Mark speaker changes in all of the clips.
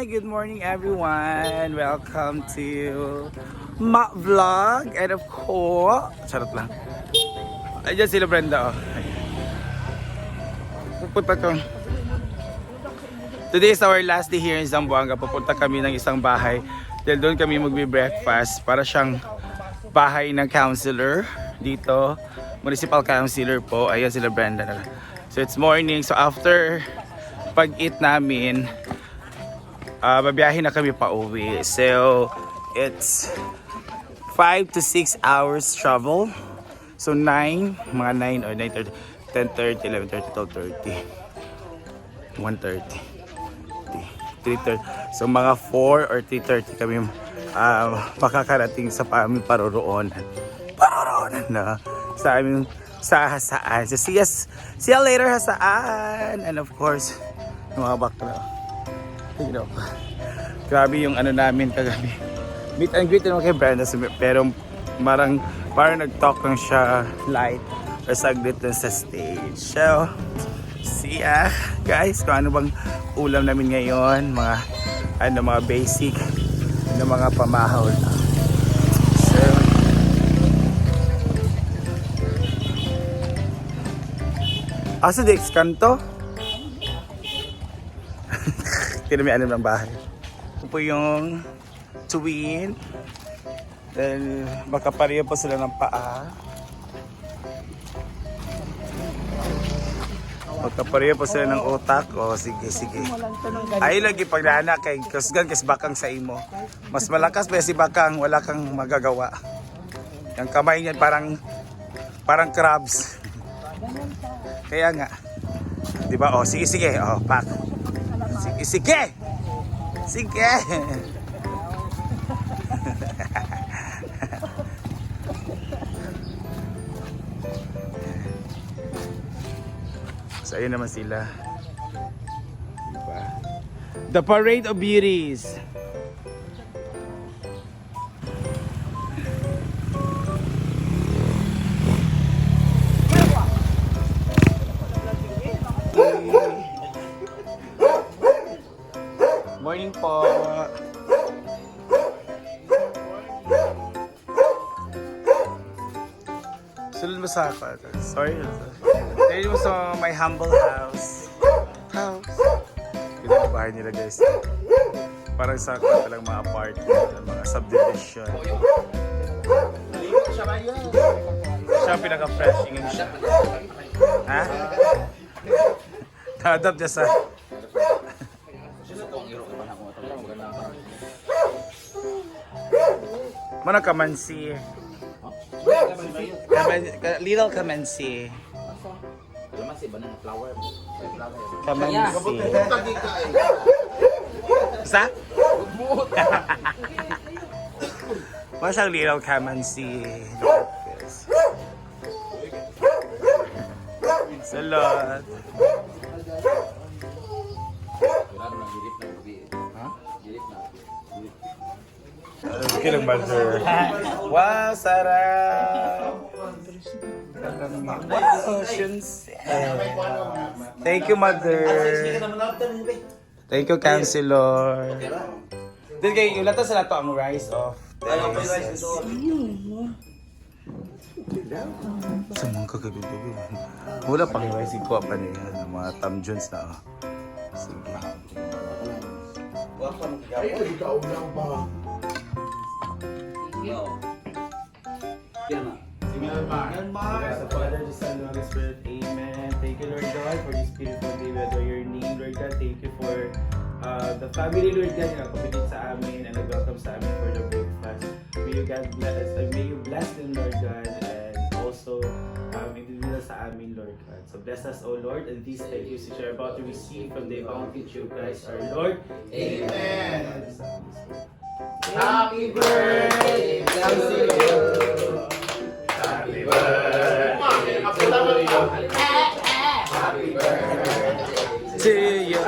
Speaker 1: Hi, good morning everyone. Welcome to Ma Vlog and of course, charot lang. Ayan sila Brenda. Oh. Pupunta ko. Today is our last day here in Zamboanga. Pupunta kami ng isang bahay. Dahil doon kami magbe-breakfast para siyang bahay ng councilor dito. Municipal councilor po. Ayan sila Brenda. So it's morning. So after pag-eat namin, babiyahin na kami pa uwi. So it's 5 to 6 hours travel. So 9, mga 9 or 9:30, 10:30, 11:30, 12:30, 1:30, 3:30. So mga 4 or 3:30 kami makakarating sa aming paroroonan na sa aming sa Hasaan. So see you later Hasaan. And of course, mga bakla. You know, grabe yung ano namin kagabi. Meet and greet naman kay Brenda, pero parang nag-talk lang siya light or saglit dun sa stage. So, see ya guys kung ano bang ulam namin ngayon, mga basic na mga pamahaw na. So, asa di kanto? Tinamianan ng bahay. Ito po yung twin. Dahil makapareho po sila ng paa. Magkapareho po sila ng utak. O sige. Ay lagi pag naanak kay kusgan kasi bakang sa imo. Mas malakas pa si bakang, wala kang magagawa. Yung kamay niya parang crabs. Kaya nga. 'Di ba? O sige. O pak. Sige. So ayun naman sila. Diba? The Parade of Beauties. Morning po. Sulod mo sa ako. Sorry. Dahil mo sa my humble house. Ganda yung bahay nila guys. Parang sa lang mga apartment, mga subdivision. Siya pinaka-fresh yung siya. Ha? Dadap niya sa... Mana kamansi? Little kamansi.
Speaker 2: Kamansi ba ng flower?
Speaker 1: Kamansi. Sa? Masang little kamansi. Salad. Okay lang, mother. Wow, sarap! Wow, thank you, mother. Thank you, councilor. Dito kayo, ulatan sa lato ang rice of this. Sa mga kagabi-gabi. Wala pang rice, ikaw pa niya. Mga Tom Jones na. Sige. As a Father, the Son, and the Holy Spirit, Amen. Thank you, Lord God, for this beautiful day. We adore your name, Lord God. Thank you for the family, Lord God, na nakapilit sa amin and nag-welcome sa amin for the breakfast. May you bless them, Lord God, and also individual sa amin, Lord God. So bless us, O Lord, and these thank you which are about to receive from the bounty of Christ our Lord. Amen. Happy birthday to you. Happy birthday to you. Happy birthday to you.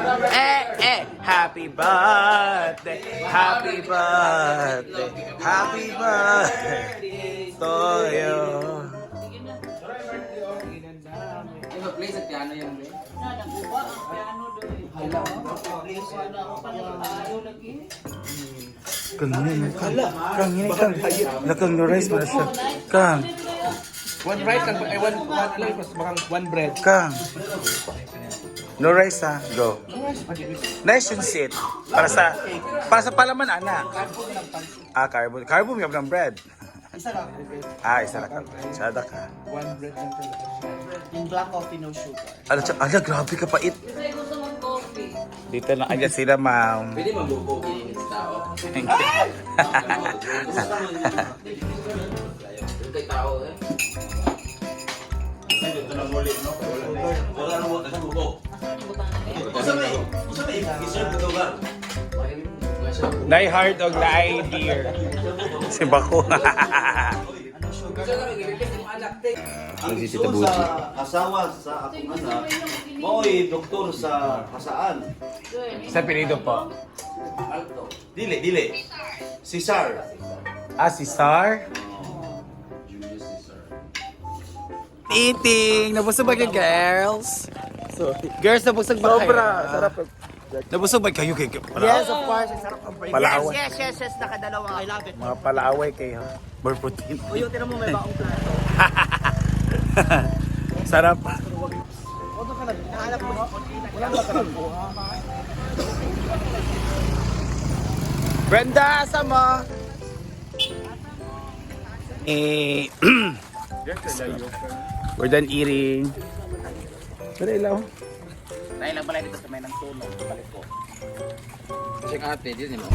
Speaker 1: Happy birthday. Happy birthday. Happy birthday to you.
Speaker 2: Play sa piano yan, bro.
Speaker 3: Nagbuba ang piano doon.
Speaker 1: Kang lakang no rice ba siya? Kang,
Speaker 3: One rice and one life mas bakang one bread.
Speaker 1: Kang. No rice ha, go. Nice yung sit. Para sa palaman anak. Carbo. Carbo may ng bread.
Speaker 3: Isa lang.
Speaker 1: Isa lang. Sada ka.
Speaker 3: One bread and
Speaker 4: Yung black coffee, no sugar.
Speaker 1: Grabe ka pait. Dito na agad sila, ma'am.
Speaker 2: Pwede mabubo ini sa tao.
Speaker 1: Thank you.
Speaker 2: Yung kay tao eh. Ito na muli, no? Wala na mo nasubo. Usa may iserve ito ba?
Speaker 1: Die hard og die dear. Si Bako.
Speaker 5: Ang gusto sa asawa sa akong anak, mao'y doktor sa kasaan.
Speaker 1: Sa pinido po.
Speaker 5: Dili. Cesar.
Speaker 1: Si Sar. Titing! Nabusog ba kayo, girls? Girls, nabusog ba kayo? Sobra! Sarap. Nabusog ba kayo?
Speaker 4: Yes, of course. Ang sarap ang break.
Speaker 1: Palaaway.
Speaker 4: Yes. Nakadalawa. I love it.
Speaker 1: Mga palaaway kayo. More protein.
Speaker 4: Uyo, tira mo may baong plato.
Speaker 1: Sarap.
Speaker 4: Oto ka na. Nahanap mo. Walang mataragpuha.
Speaker 1: Brenda, asa mo? We're done eating. Pero ilaw.
Speaker 2: Dahil lang pala dito sa may ng tulong. Balik ko. Check ate, dito mo.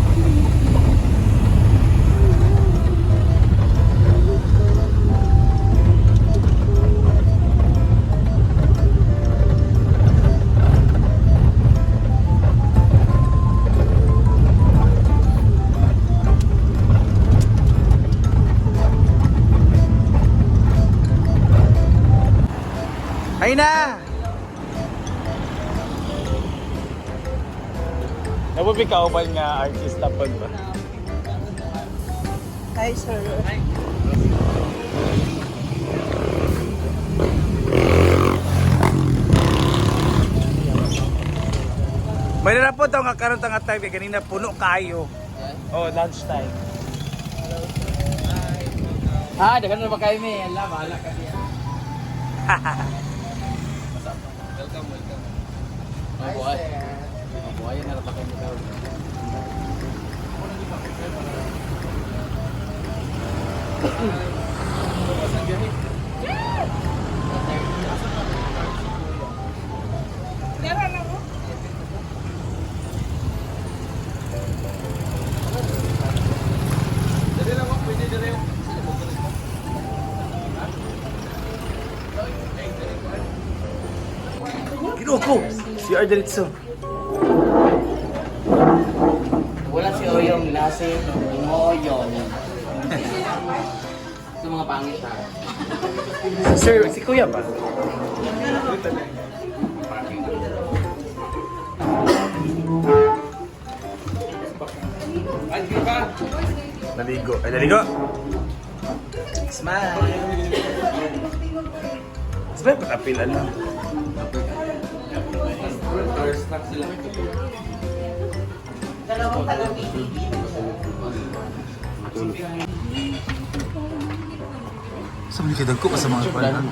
Speaker 1: Ay na! Nabubi ka ba nga artist na ba?
Speaker 4: Hi, sir.
Speaker 1: May narapot ako kakaroon nga time kaya kanina puno kayo. Oh, lunch time.
Speaker 2: Dagan na ba kayo may? Ala, bahala ka diyan. Welcome. Mabuhay na pa kayo daw.
Speaker 1: Ginoko! Si Ardelitso.
Speaker 4: Wala si Oyong nasi. Ngoyon.
Speaker 2: Ito mga pangit ha.
Speaker 1: Sir, si Kuya ba? Naligo. Ay, naligo!
Speaker 4: Smile.
Speaker 1: Smile, patapilan lang.
Speaker 4: Dalawang talamig.
Speaker 1: Sa mga kidag ko pa sa mga panan.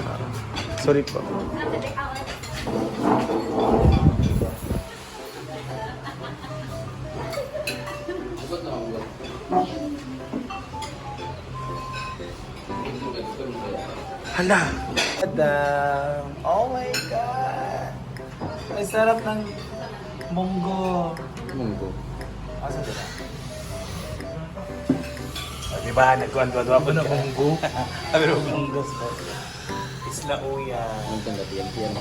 Speaker 1: Sorry po. Hala!
Speaker 4: Madam. Oh my God. Ang sarap ng munggo.
Speaker 2: Munggo.
Speaker 4: Asa dito?
Speaker 1: Diba, nagkuhan-tuhan po na munggo. Pero munggo sa Isla Uya.
Speaker 2: Ang tanda tiyan.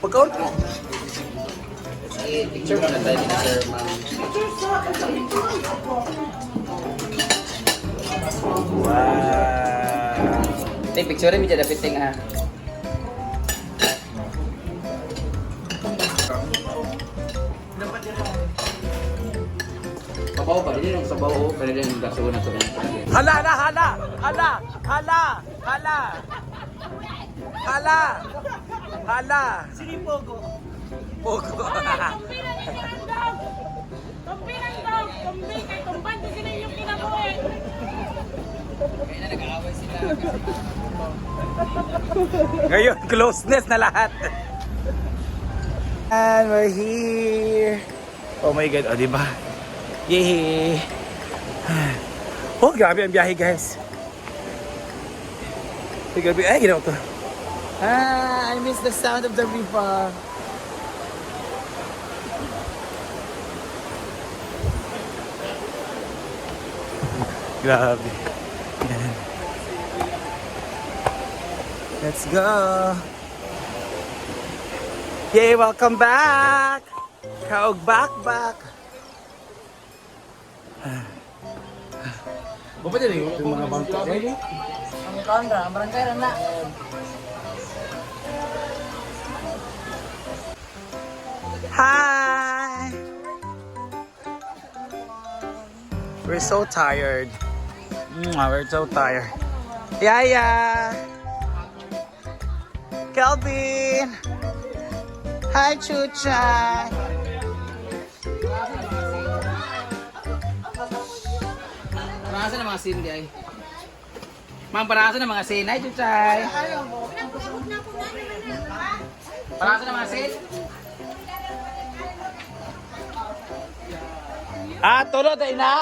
Speaker 1: Pagkaon po.
Speaker 2: Picture mo na tayo ni Sir Ma'am.
Speaker 1: Wow.
Speaker 2: Ting, picture mi dyan, dapat ting ha. Sabaw pa, hindi yung sabaw, pero din yung gaso na ito.
Speaker 1: Hala, hala, hala! Hala! Hala! Hala! Hala! Hala!
Speaker 4: Sino yung Pogo?
Speaker 1: Pogo.
Speaker 6: Tumpinan daw! Tumpi kay tumban di sila yung kinabuhi.
Speaker 1: Ngayon, closeness na lahat. And we're here. Oh my God, oh diba? Yay! Oh, grabe ang biyahe guys. Grabe, ay, ginawa ko. I miss the sound of the river. Grabe. Yan. Let's go. Yay, welcome back. Kaog back.
Speaker 3: Bapak jadi
Speaker 1: Yung mga bangko.
Speaker 4: Ang kamera, ang barangay rin na.
Speaker 1: Hi. We're so tired. We're so tired. Yaya. Kelvin. Hi, Chucha.
Speaker 2: Parasa na mga sin di ay. Ma'am, parasa na mga sin. Ay, Chuchay. Parasa na mga sin.
Speaker 1: Ah, tulo tayo na.